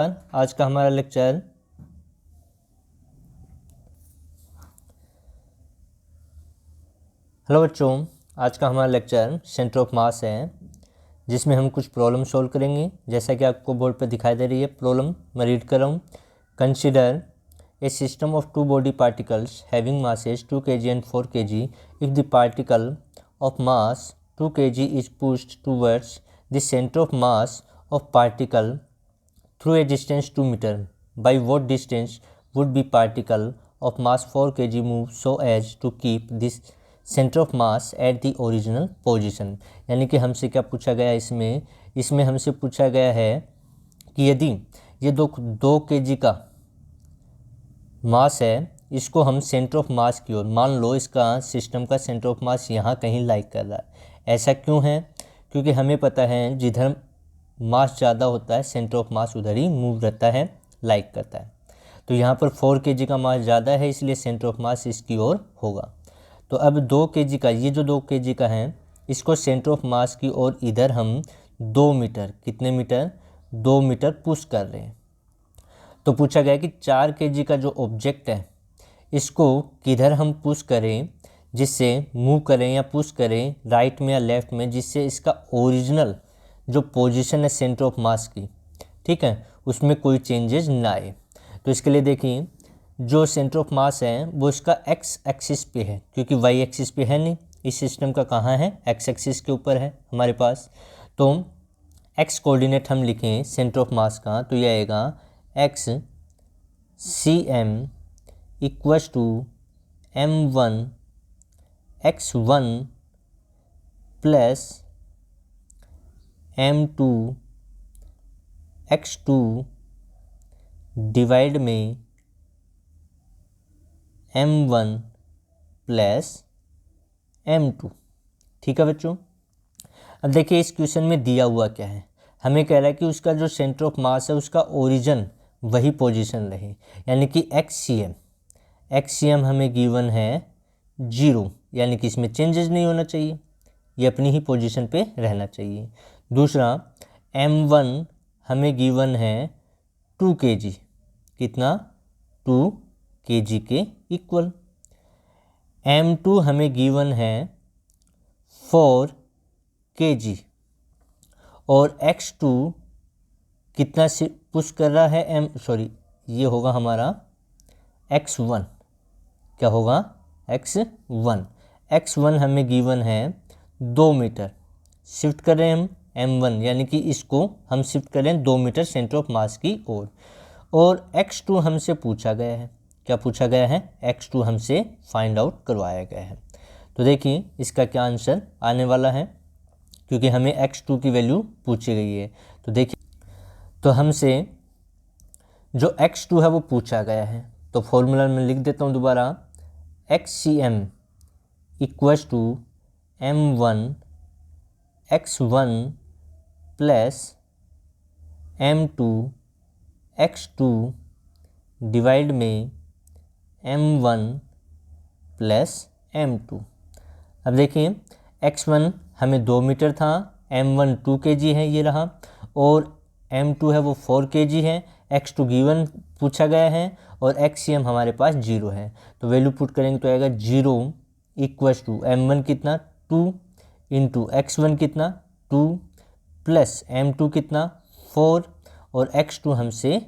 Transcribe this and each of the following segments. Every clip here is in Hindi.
आज का हमारा लेक्चर हेलो बच्चों, आज का हमारा लेक्चर सेंटर ऑफ मास है, जिसमें हम कुछ प्रॉब्लम सॉल्व करेंगे। जैसा कि आपको बोर्ड पर दिखाई दे रही है प्रॉब्लम, मैं रीड कर रहा हूँ। Consider a system of two body particles having masses 2 kg and 4 kg if the particle of mass 2 kg is pushed towards the center of mass of particle through a distance 2 meter. By what distance would be particle of mass 4 kg move so as to keep this center of mass at the original position? यानी कि हमसे क्या पूछा गया इसमें हमसे पूछा गया है कि यदि ये दो kg का मास है, इसको हम सेंटर ऑफ मास की ओर, मान लो इसका सिस्टम का सेंटर ऑफ मास यहाँ कहीं लाइक कर रहा है। ऐसा क्यों है? क्योंकि हमें पता है जिधर मास ज़्यादा होता है सेंटर ऑफ मास उधर ही मूव रहता है, लाइक करता है। तो यहाँ पर 4 kg का मास ज़्यादा है, इसलिए सेंटर ऑफ मास इसकी ओर होगा। तो अब 2 kg का, ये जो 2 kg का है, इसको सेंटर ऑफ मास की ओर इधर हम 2 मीटर, कितने मीटर? 2 मीटर पुश कर रहे हैं। तो पूछा गया कि 4 kg का जो ऑब्जेक्ट है, इसको किधर हम पुश करें, जिससे मूव करें या पुश करें राइट में या लेफ़्ट में, जिससे इसका ओरिजिनल जो पोजीशन है सेंटर ऑफ मास की, ठीक है, उसमें कोई चेंजेस ना आए। तो इसके लिए देखिए, जो सेंटर ऑफ मास है वो इसका एक्स एक्सिस पे है, क्योंकि वाई एक्सिस पे है नहीं। इस सिस्टम का कहाँ है? एक्स एक्सिस के ऊपर है हमारे पास। तो एक्स कोऑर्डिनेट हम लिखें सेंटर ऑफ मास का, तो यह आएगा X C M equals to M1 x1 plus M2 x2 divide में M1 प्लस M2। ठीक है बच्चों, अब देखिए इस क्वेश्चन में दिया हुआ क्या है। हमें कह रहा है कि उसका जो सेंटर ऑफ मास है उसका ओरिजिन वही पोजीशन रहे, यानी कि एक्स सी एम हमें गिवन है 0, यानी कि इसमें चेंजेस नहीं होना चाहिए, ये अपनी ही पोजीशन पे रहना चाहिए। दूसरा M1 हमें गिवन है 2 kg, कितना? 2 kg के इक्वल। M2 हमें गिवन है 4 kg और x2 कितना से पुश कर रहा है? ये होगा हमारा x1। क्या होगा? x1 हमें गिवन है 2 मीटर। शिफ्ट कर रहे हैं हम M1, यानी कि इसको हम शिफ्ट कर रहे हैं 2 मीटर सेंटर ऑफ मास की ओर। और x2 हमसे पूछा गया है। क्या पूछा गया है? x2 हमसे फाइंड आउट करवाया गया है। तो देखिए इसका क्या आंसर आने वाला है, क्योंकि हमें x2 की वैल्यू पूछी गई है। तो देखिए, तो हमसे जो x2 है वो पूछा गया है, तो फॉर्मूला में लिख देता हूँ दोबारा, XCM equals to M1 x1 plus M2 x2 divide में M1 प्लस M2। अब देखिए x1 हमें 2 मीटर था, M1 2 kg है ये रहा, और M2 है वो 4 kg है, x2 गिवन पूछा गया है और XCM हमारे पास 0 है। तो वैल्यू पुट करेंगे तो आएगा 0 इक्वस टू M1 कितना? 2 इंटू x1 कितना? 2 प्लस M2 कितना? 4 और x2 हमसे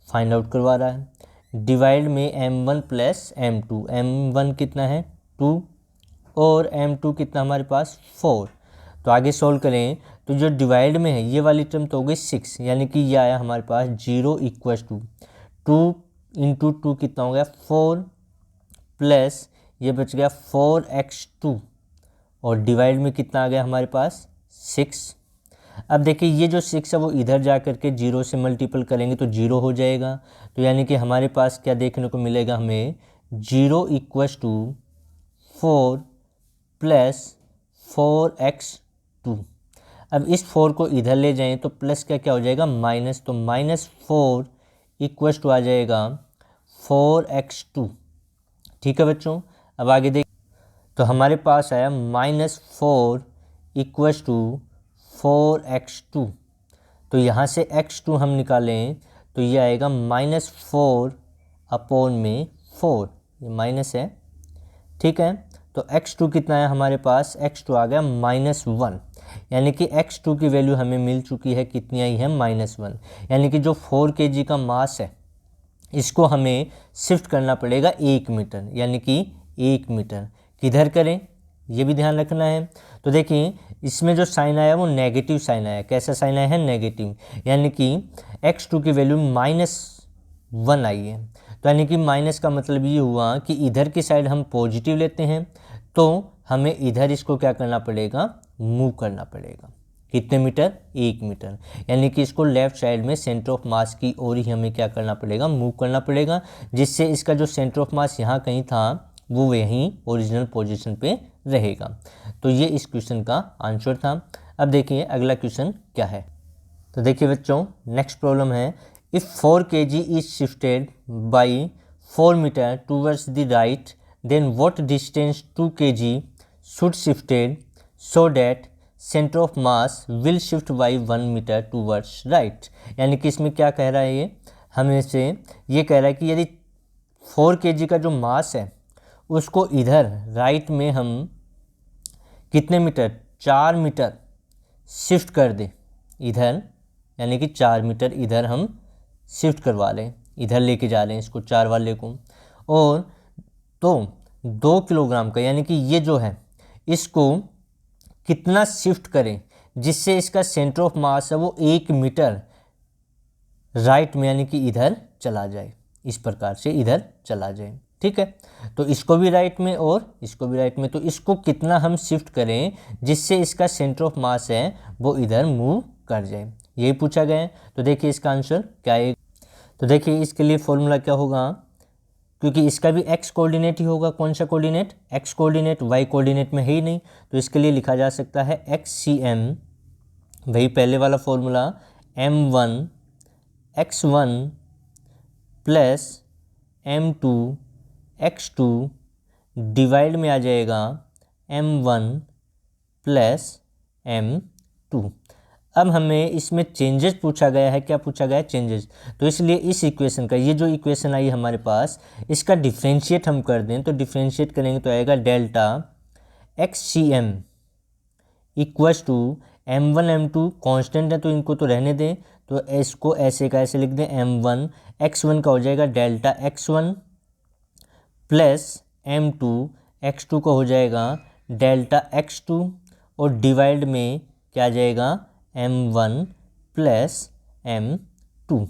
फाइंड आउट करवा रहा है, डिवाइड में M1 प्लस M2। M1 कितना है? 2 और M2 कितना हमारे पास? 4। तो आगे सॉल्व करें तो जो डिवाइड में है ये वाली टर्म तो हो गई 6, यानी कि ये आया हमारे पास 0 इक्वस टू 2 इंटू 2 कितना हो गया? 4 प्लस ये बच गया 4x2 और डिवाइड में कितना आ गया हमारे पास? 6। अब देखिए ये जो 6 है वो इधर जा करके 0 से मल्टीपल करेंगे तो 0 हो जाएगा। तो यानी कि हमारे पास क्या देखने को मिलेगा? हमें 0 इक्वस टू 4 प्लस 4x2। अब इस 4 को इधर ले जाएं तो प्लस का क्या हो जाएगा? माइनस, तो -4 इक्वस टू आ जाएगा 4x2। ठीक है बच्चों, अब आगे देख, तो हमारे पास आया -4 इक्वस टू 4x2। तो यहाँ से x2 हम निकालें तो ये आएगा -4/4, ये माइनस है, ठीक है। तो x2 कितना है हमारे पास, x2 आ गया -1, यानी कि x2 की वैल्यू हमें मिल चुकी है, कितनी आई है, -1। यानी कि जो 4 kg का मास है इसको हमें शिफ्ट करना पड़ेगा 1 मीटर, यानी कि 1 मीटर। किधर करें ये भी ध्यान रखना है। तो देखिए इसमें जो साइन आया वो नेगेटिव साइन आया। कैसा साइन आया है, नेगेटिव, यानी कि x2 की वैल्यू -1 आई है। तो यानी कि माइनस का मतलब ये हुआ कि इधर की साइड हम पॉजिटिव लेते हैं तो हमें इधर इसको क्या करना पड़ेगा, मूव करना पड़ेगा। कितने मीटर, 1 मीटर। यानी कि इसको लेफ्ट साइड में सेंटर ऑफ मास की ओर ही हमें क्या करना पड़ेगा, मूव करना पड़ेगा, जिससे इसका जो सेंटर ऑफ मास यहाँ कहीं था वो यहीं ओरिजिनल पोजीशन पे रहेगा। तो ये इस क्वेश्चन का आंसर था। अब देखिए अगला क्वेश्चन क्या है। तो देखिए बच्चों नेक्स्ट प्रॉब्लम है, if 4 kg is shifted by 4 metre towards the right then what distance 2 kg should shifted so that centre of mass will shift by 1 metre towards right. यानी कि इसमें क्या कह रहा है, ये हमें से ये कह रहा है कि यदि 4 kg का जो मास है उसको इधर राइट में हम कितने मीटर, 4 मीटर शिफ्ट कर दें इधर, यानी कि 4 मीटर इधर हम शिफ्ट करवा लें, इधर लेके जा रहे हैं इसको 4 वाले को, और तो 2 किलोग्राम का, यानी कि ये जो है इसको कितना शिफ्ट करें जिससे इसका सेंटर ऑफ मास है वो 1 मीटर राइट में, यानी कि इधर चला जाए, इस प्रकार से इधर चला जाए, ठीक है। तो इसको भी राइट में और इसको भी राइट में, तो इसको कितना हम शिफ्ट करें जिससे इसका सेंटर ऑफ मास है वो इधर मूव कर जाए, यही पूछा गया है। तो देखिए इसका आंसर क्या है। तो देखिए इसके लिए फॉर्मूला क्या होगा, क्योंकि इसका भी x कोऑर्डिनेट ही होगा। कौन सा coordinate, x coordinate, y coordinate में है ही नहीं, तो इसके लिए लिखा जा सकता है XCM, वही पहले वाला formula, m1 x1 plus m2 x2 divide में आ जाएगा m1 प्लस m2। अब हमें इसमें चेंजेस पूछा गया है, क्या पूछा गया है, चेंजेस। तो इसलिए इस इक्वेशन का, ये जो इक्वेशन आई हमारे पास, इसका डिफ्रेंशिएट हम कर दें, तो डिफ्रेंशिएट करेंगे तो आएगा delta XCM equals to m1 m2 constant है तो इनको तो रहने दें, तो इसको ऐसे का ऐसे लिख दें, m1 x1 का हो जाएगा delta x1 plus m2 x2 का हो जाएगा डेल्टा x2, और डिवाइड में क्या आ जाएगा, m1 प्लस m2।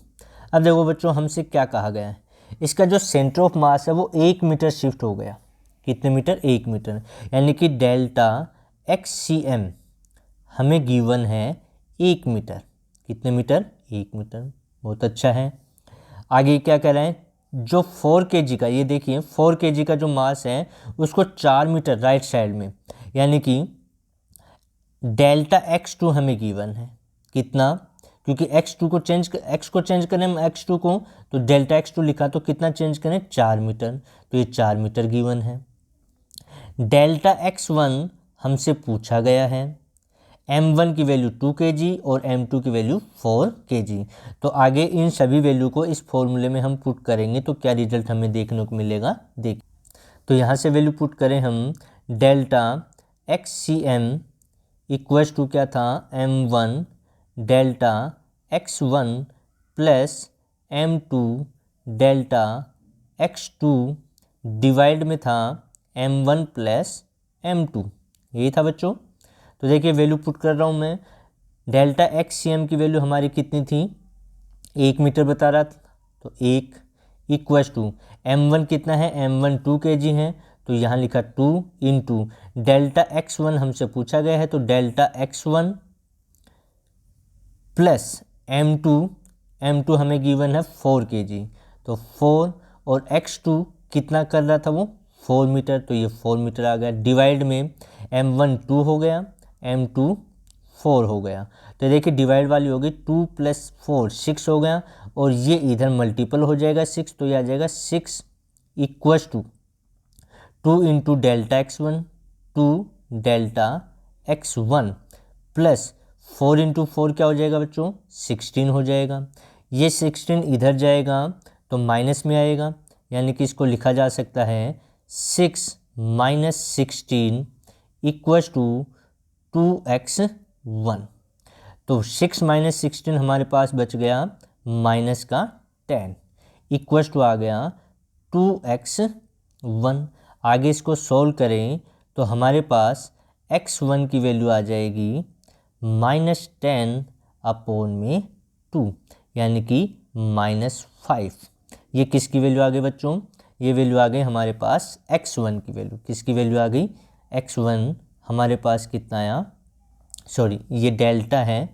अब देखो बच्चों हमसे क्या कहा गया है, इसका जो सेंटर ऑफ मास है वो 1 मीटर शिफ्ट हो गया। कितने मीटर, 1 मीटर, यानी कि डेल्टा XCM हमें गिवन है 1 मीटर। कितने मीटर, 1 मीटर, बहुत अच्छा है। आगे क्या कह रहे हैं, जो 4 kg का, ये देखिए 4 kg का जो मास है उसको 4 मीटर राइट साइड में, यानी कि डेल्टा x2 हमें गिवन है। कितना, क्योंकि x2 को चेंज, x को चेंज करें x2 को, तो डेल्टा x2 लिखा तो कितना चेंज करें, 4 मीटर, तो ये 4 मीटर गिवन है। डेल्टा x1 हमसे पूछा गया है, m1 की वैल्यू 2 kg और m2 की वैल्यू 4 kg। तो आगे इन सभी वैल्यू को इस फॉर्मूले में हम पुट करेंगे तो क्या रिजल्ट हमें देखने को मिलेगा, देख। तो यहाँ से वैल्यू पुट करें हम, डेल्टा XCM इक्वल्स टू क्या था, m1 delta x1 plus m2 delta x2 divide में था m1 प्लस m2, यही था बच्चों। तो देखिए वैल्यू पुट कर रहा हूँ मैं, डेल्टा XCM की वैल्यू हमारी कितनी थी, 1 मीटर बता रहा था, तो 1 इक्वल्स टू m1 कितना है, m1 2 kg है, तो यहाँ लिखा 2 इंटू डेल्टा x1 हमसे पूछा गया है, तो डेल्टा x1 प्लस m2 हमें गिवन है 4 kg, तो 4 और x2 कितना कर रहा था वो 4 मीटर, तो ये 4 मीटर आ गया, डिवाइड में m1 2 हो गया, m2 4 हो गया। तो देखिए डिवाइड वाली होगी 2 प्लस 4 6 हो गया, और ये इधर मल्टीपल हो जाएगा 6, तो ये आ जाएगा 6 equals to 2 into delta x1 2 delta x1 plus 4 into 4 क्या हो जाएगा बच्चों, 16 हो जाएगा। ये 16 इधर जाएगा तो माइनस में आएगा, यानी कि इसको लिखा जा सकता है 6 - 16 इक्वल्स टू 2x1। तो 6 - 16 हमारे पास बच गया माइनस का 10 इक्वल्स टू आ गया 2x1। आगे इसको सॉल्व करें तो हमारे पास x1 की वैल्यू आ जाएगी -10 अपॉन में 2, यानी कि -5। ये किसकी वैल्यू आ गई बच्चों? ये वैल्यू आ गई हमारे पास x1 की वैल्यू। किसकी वैल्यू आ गई? x1 हमारे पास कितना आया? सॉरी, ये डेल्टा है,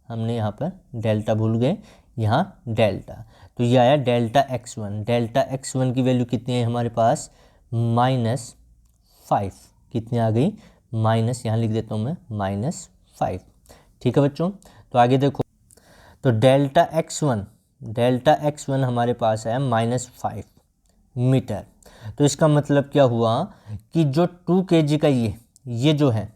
हमने यहाँ पर डेल्टा भूल गए, यहाँ डेल्टा, तो ये आया डेल्टा x1। डेल्टा x1 की वैल्यू कितनी है हमारे पास? -5। कितनी आ गई? माइनस, यहाँ लिख देता हूँ मैं -5। ठीक है बच्चों, तो आगे देखो, तो डेल्टा x1 हमारे पास है -5 मीटर। तो इसका मतलब क्या हुआ कि जो 2 kg का ये जो है,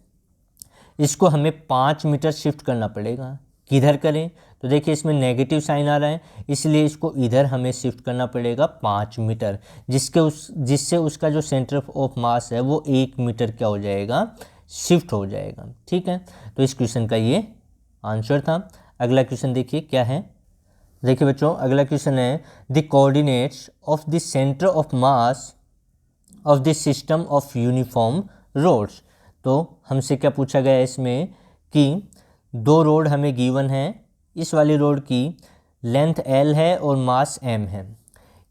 इसको हमें 5 मीटर शिफ्ट करना पड़ेगा। किधर करें? तो देखिए इसमें नेगेटिव साइन आ रहा है, इसलिए इसको इधर हमें शिफ्ट करना पड़ेगा 5 मीटर, जिससे उसका जो सेंटर ऑफ मास है वो 1 मीटर क्या हो जाएगा? शिफ्ट हो जाएगा। ठीक है, तो इस क्वेश्चन का ये आंसर था। अगला क्वेश्चन देखिए क्या है। देखिए बच्चों, अगला क्वेश्चन है the coordinates of the centre of mass of the system of uniform rods. तो हमसे क्या पूछा गया है इसमें कि 2 रोड हमें गिवन है, इस वाली रोड की लेंथ L है और मास M है।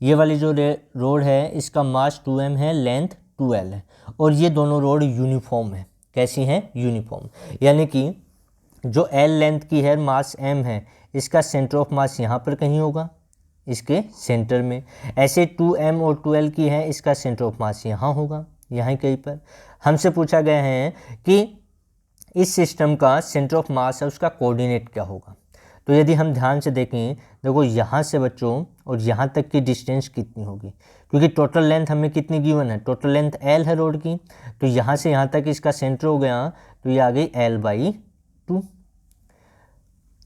ये वाली जो रोड है इसका मास 2M है, लेंथ 2L है, और ये दोनों रोड यूनिफॉर्म है। कैसी हैं? यूनिफॉर्म, यानी कि जो L लेंथ की है, मास M है, इसका सेंटर ऑफ मास यहाँ पर कहीं होगा, इसके सेंटर में। ऐसे 2M और 2L की है, इसका सेंटर ऑफ मास यहाँ होगा, यहाँ कहीं पर। हमसे पूछा गया है कि इस सिस्टम का सेंटर ऑफ मास है, उसका कोऑर्डिनेट क्या होगा। तो यदि हम ध्यान से देखें, देखो यहाँ से बच्चों और यहाँ तक की डिस्टेंस कितनी होगी, क्योंकि टोटल लेंथ हमें कितनी गिवन है? टोटल लेंथ L है रोड की, तो यहाँ से यहाँ तक इसका सेंटर हो गया, तो ये आ गई L/2।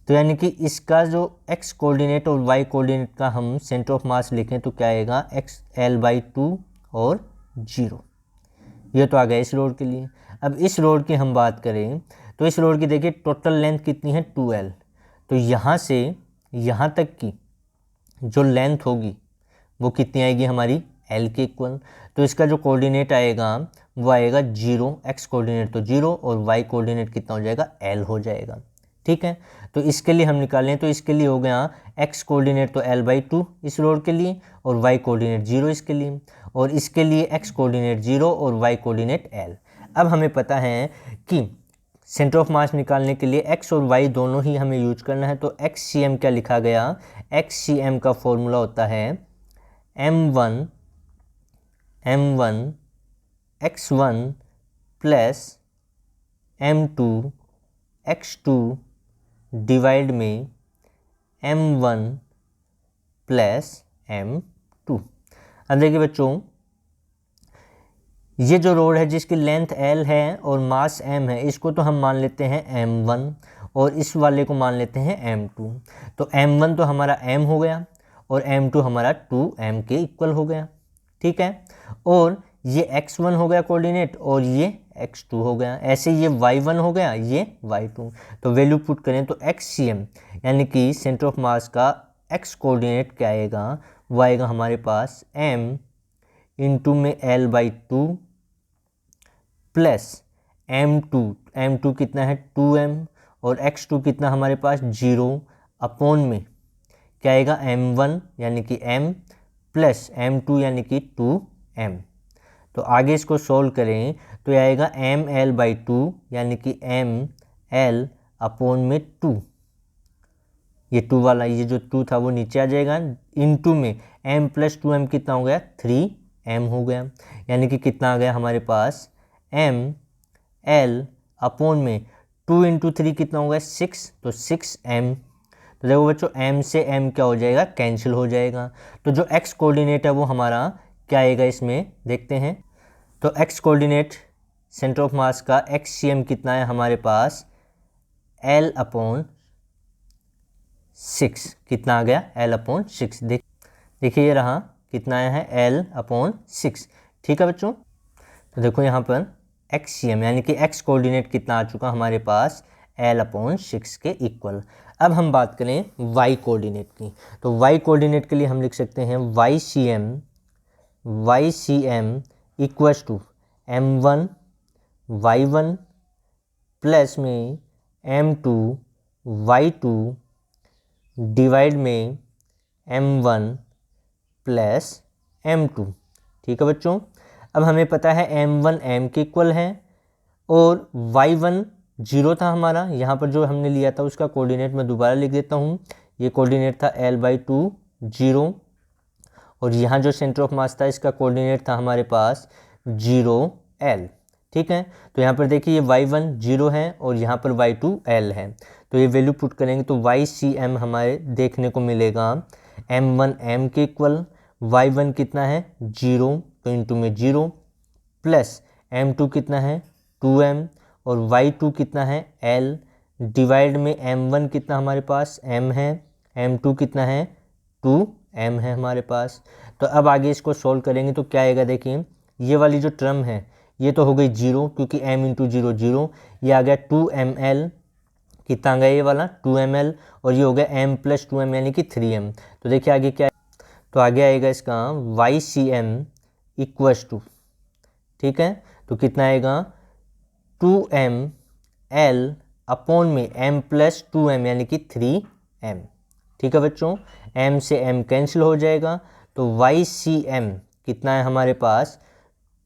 तो यानी कि इसका जो x कोऑर्डिनेट और y कोऑर्डिनेट का हम सेंटर ऑफ मास लिखें तो क्या आएगा? L/2 और 0। ये तो आ गया इस रोड के लिए। अब इस रोड की हम बात करें तो इस रोड की देखिए टोटल लेंथ कितनी है? 2L। तो यहाँ से यहाँ तक की जो लेंथ होगी वो कितनी आएगी हमारी? L के इक्वल। तो इसका जो कोऑर्डिनेट आएगा वो आएगा 0, x कोऑर्डिनेट तो 0 और y कोऑर्डिनेट कितना हो जाएगा? L हो जाएगा। ठीक है, तो इसके लिए हम निकालें तो इसके लिए हो गया x कोऑर्डिनेट तो L/2 इस रोड के लिए और y कोऑर्डिनेट 0 इसके लिए, और इसके लिए x कोऑर्डिनेट 0 और y कोऑर्डिनेट L। अब हमें पता है कि सेंटर ऑफ मास निकालने के लिए x और y दोनों ही हमें यूज करना है। तो XCM क्या लिखा गया? XCM का फॉर्मूला होता है m1 x1 plus m2 x2 divide में m1 प्लस m2। अब देखिए बच्चों, ये जो रोड है जिसकी लेंथ L है और मास M है, इसको तो हम मान लेते हैं m1 और इस वाले को मान लेते हैं m2। तो m1 तो हमारा m हो गया और m2 हमारा 2m के इक्वल हो गया। ठीक है, और ये x1 हो गया कोऑर्डिनेट और ये x2 हो गया, ऐसे ये y1 हो गया, ये y2। तो वैल्यू पुट करें तो XCM यानी कि सेंटर ऑफ मास का x कोऑर्डिनेट क्या आएगा? वो आएगा हमारे पास m इंटू में L/2 प्लस m2 कितना है? 2m, और x2 कितना हमारे पास? 0 अपॉन में क्या आएगा? m1 यानी कि m प्लस m2 यानी कि 2m। तो आगे इसको सोल्व करें तो यह आएगा mL/2 यानी कि mL अपॉन में 2। ये 2 वाला, ये जो 2 था वो नीचे आ जाएगा, इनटू में m प्लस 2m कितना हो गया? 3m हो गया, यानी कि कितना आ गया हमारे पास? mL अपॉन में 2 × 3 कितना हो गया? 6, तो 6m। तो देखो बच्चों, m से m क्या हो जाएगा? कैंसिल हो जाएगा। तो जो x कोऑर्डिनेट है वो हमारा क्या आएगा इसमें? देखते हैं। तो x कोऑर्डिनेट सेंटर ऑफ मास का XCM कितना है हमारे पास? L/6 6, कितना आ गया L/6। देखिए ये रहा कितना आया है L/6। ठीक है बच्चों, तो देखो यहाँ पर XCM यानी कि x कोऑर्डिनेट कितना आ चुका हमारे पास L/6 के इक्वल। अब हम बात करें y कोऑर्डिनेट की, तो y कोऑर्डिनेट के लिए हम लिख सकते हैं YCM equals to M1 Y1 plus में M2 Y2 डिवाइड में M1 प्लस M2। ठीक है बच्चों, अब हमें पता है M1 M के इक्वल है और Y1 0 था हमारा, यहाँ पर जो हमने लिया था उसका कोऑर्डिनेट मैं दोबारा लिख देता हूँ। ये कोऑर्डिनेट था L/2 0 और यहाँ जो सेंटर ऑफ मास था इसका कोऑर्डिनेट था हमारे पास 0 L। ठीक है, तो यहाँ पर देखिए ये Y1 0 है और यहाँ पर Y2 L है, तो ये वैल्यू पुट करेंगे तो YCM हमारे देखने को मिलेगा M1 M के इक्वल। Y1 कितना है 0, तो इंटू में 0 प्लस M2 कितना है 2M और Y2 कितना है L डिवाइड में M1 कितना हमारे पास M है, M2 कितना है 2M है हमारे पास। तो अब आगे इसको सोल्व करेंगे तो क्या आएगा, देखिए ये वाली जो टर्म है ये तो हो गई 0 क्योंकि M इंटू 0 0, ये आ गया 2ML, कितना आ गया ये वाला 2ML और ये हो गया M प्लस 2M यानी कि 3M। तो देखिए आगे क्या, तो आगे आएगा इसका YCM इक्वल्स टू, ठीक है, तो कितना आएगा 2ML अपॉन में M प्लस 2M यानी कि 3M। ठीक है बच्चों, M से M कैंसिल हो जाएगा, तो YCM कितना है हमारे पास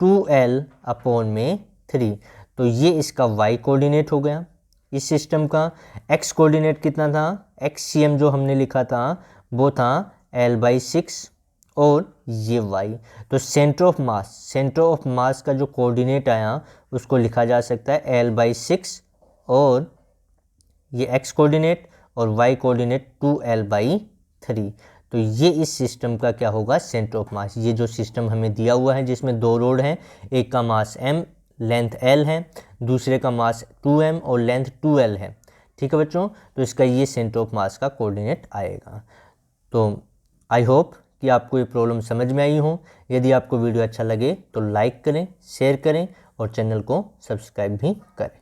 2L अपॉन में 3। तो ये इसका Y कोऑर्डिनेट हो गया इस सिस्टम का। X कोऑर्डिनेट कितना था, XCM जो हमने लिखा था वो था L/6 और ये Y। तो सेंटर ऑफ मास का जो कोऑर्डिनेट आया उसको लिखा जा सकता है L/6 और ये X कोऑर्डिनेट और Y कोऑर्डिनेट 2L/3। तो ये इस सिस्टम का क्या होगा सेंटर ऑफ मास। ये जो सिस्टम हमें दिया हुआ है जिसमें 2 रोड हैं, एक का मास M लेंथ L है, दूसरे का मास 2M और लेंथ 2L है। ठीक है बच्चों, तो इसका ये सेंटर ऑफ मास का कोऑर्डिनेट आएगा। तो आई होप कि आपको ये प्रॉब्लम समझ में आई हो। यदि आपको वीडियो अच्छा लगे तो लाइक करें, शेयर करें और चैनल को सब्सक्राइब भी करें।